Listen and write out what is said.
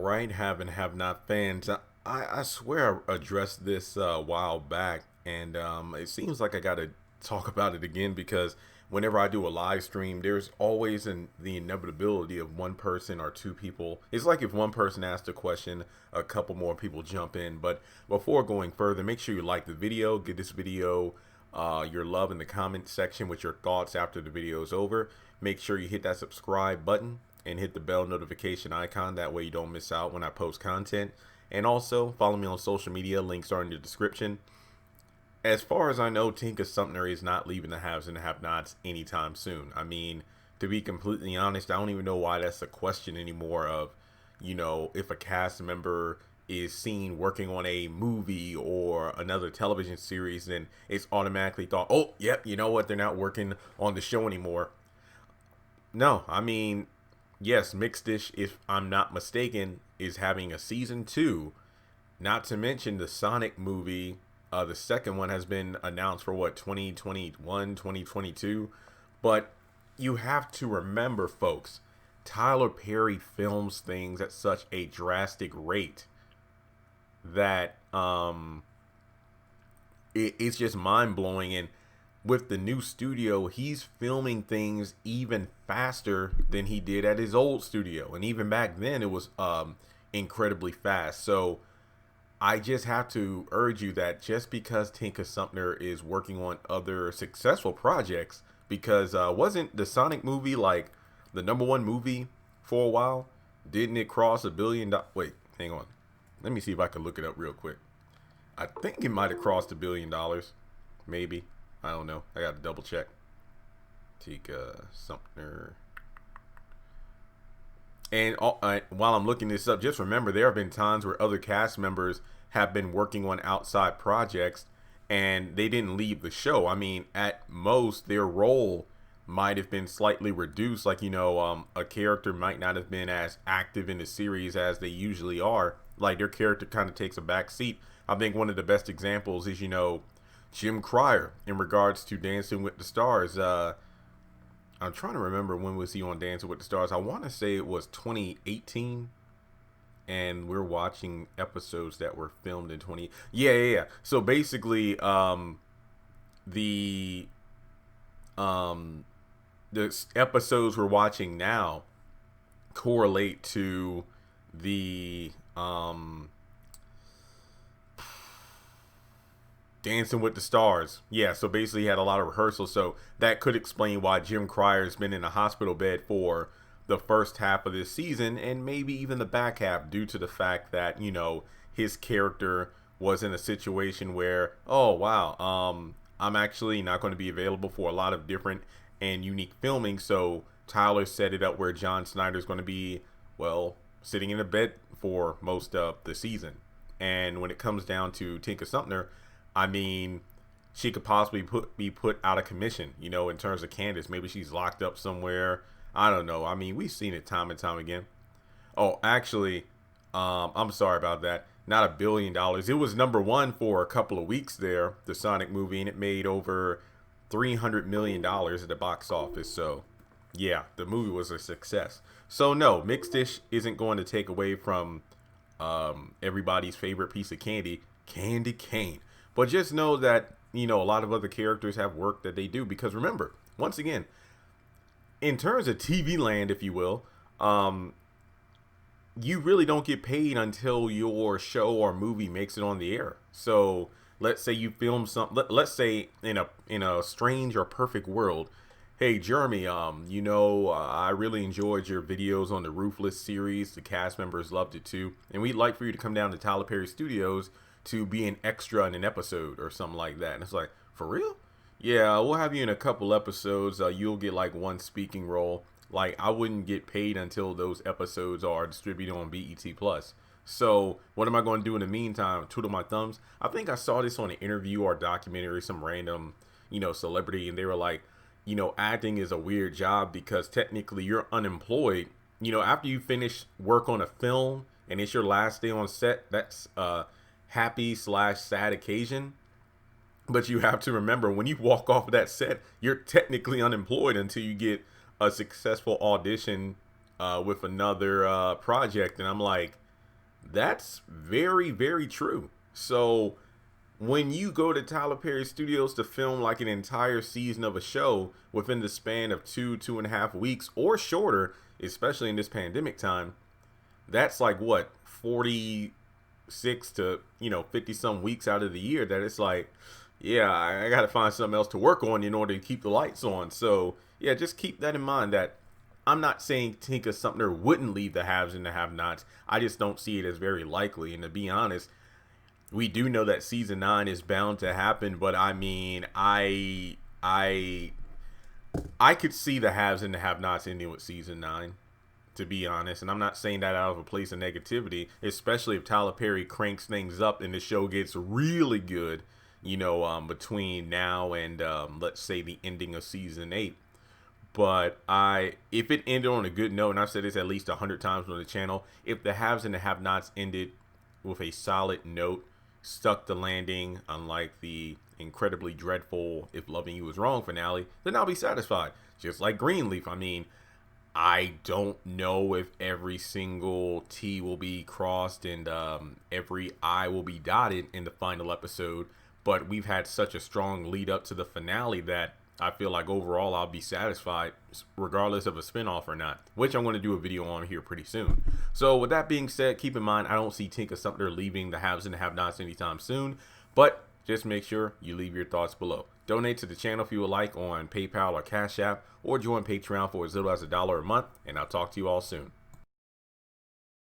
right, have and have not fans. I swear I addressed this a while back, and it seems like I got to talk about it again because whenever I do a live stream, there's always the inevitability of one person or two people. It's like if one person asks a question, a couple more people jump in. But before going further, make sure you like the video, give this video your love in the comment section with your thoughts after the video is over. Make sure you hit that subscribe button and hit the bell notification icon. That way you don't miss out when I post content. And also follow me on social media. Links are in the description. As far as I know, Tika Sumpter is not leaving the haves and have-nots anytime soon. I mean, to be completely honest, I don't even know why that's a question anymore of, if a cast member is seen working on a movie or another television series, then it's automatically thought, oh, yep, you know what, they're not working on the show anymore. No, I mean, yes, Mixed Dish, if I'm not mistaken, is having a season 2. Not to mention the Sonic movie. The second one has been announced for 2021, 2022. But you have to remember, folks, Tyler Perry films things at such a drastic rate that it's just mind blowing. And with the new studio, he's filming things even faster than he did at his old studio. And even back then, it was incredibly fast. So I just have to urge you that just because Tika Sumpter is working on other successful projects, because wasn't the Sonic movie like the #1 movie for a while? Didn't it cross $1 billion? Wait, hang on. Let me see if I can look it up real quick. I think it might have crossed $1 billion. Maybe. I don't know. I got to double check. Tika Sumpter. And while I'm looking this up, just remember there have been times where other cast members have been working on outside projects and they didn't leave the show. I mean, at most, their role might have been slightly reduced. Like, a character might not have been as active in the series as they usually are. Like, their character kind of takes a back seat. I think one of the best examples is, Jim Cryer in regards to Dancing with the Stars. I'm trying to remember when was he on Dancing with the Stars. I want to say it was 2018, and we're watching episodes that were filmed in 20. Yeah. So basically, the episodes we're watching now correlate to the Dancing with the Stars. Yeah, so basically he had a lot of rehearsals. So that could explain why Jim Cryer's been in a hospital bed for the first half of this season and maybe even the back half due to the fact that, his character was in a situation where, oh, wow, I'm actually not going to be available for a lot of different and unique filming. So Tyler set it up where John Snyder's going to be, well, sitting in a bed for most of the season. And when it comes down to Tika Sumpter, I mean, she could possibly be put out of commission, in terms of Candace. Maybe she's locked up somewhere. I don't know. I mean, we've seen it time and time again. Oh, actually, I'm sorry about that. Not $1 billion. It was #1 for a couple of weeks there, the Sonic movie, and it made over $300 million at the box office. So, yeah, the movie was a success. So, no, Mixed Dish isn't going to take away from everybody's favorite piece of candy cane. But just know that, a lot of other characters have work that they do. Because remember, once again, in terms of TV land, if you will, you really don't get paid until your show or movie makes it on the air. So let's say you film something. Let's say in a strange or perfect world, hey Jeremy, I really enjoyed your videos on the Ruthless series. The cast members loved it too, and we'd like for you to come down to Tyler Perry Studios to be an extra in an episode or something like that. And it's like, for real? Yeah, we'll have you in a couple episodes. You'll get like one speaking role. Like, I wouldn't get paid until those episodes are distributed on BET Plus. So what am I going to do in the meantime? Twiddle my thumbs. I think I saw this on an interview or documentary, some random, celebrity, and they were like, acting is a weird job because technically you're unemployed. After you finish work on a film and it's your last day on set, that's happy/sad occasion. But you have to remember, when you walk off of that set, you're technically unemployed until you get a successful audition with another project. And I'm like, That's very, very true. So when you go to Tyler Perry Studios to film like an entire season of a show within the span of 2.5 weeks or shorter, especially in this pandemic time, that's like what, 46 to 50 some weeks out of the year that it's like, yeah, I got to find something else to work on in order to keep the lights on. So yeah, just keep that in mind that I'm not saying Tika Sumpter wouldn't leave the haves and the have-nots. I just don't see it as very likely. And to be honest, we do know that season 9 is bound to happen, but I mean, I could see the haves and the have-nots ending with season 9, to be honest. And I'm not saying that out of a place of negativity, especially if Tyler Perry cranks things up and the show gets really good, between now and let's say the ending of season 8. But if it ended on a good note, and I've said this at least 100 times on the channel, if the haves and the have-nots ended with a solid note, stuck the landing, unlike the incredibly dreadful If Loving You Was Wrong finale, then I'll be satisfied. Just like Greenleaf. I mean, I don't know if every single T will be crossed and every I will be dotted in the final episode, but we've had such a strong lead up to the finale that I feel like overall I'll be satisfied regardless of a spinoff or not, which I'm going to do a video on here pretty soon. So with that being said, keep in mind, I don't see Tika Sumpter leaving the haves and the have-nots anytime soon, but just make sure you leave your thoughts below. Donate to the channel if you would like on PayPal or Cash App, or join Patreon for as little as $1 a month, and I'll talk to you all soon.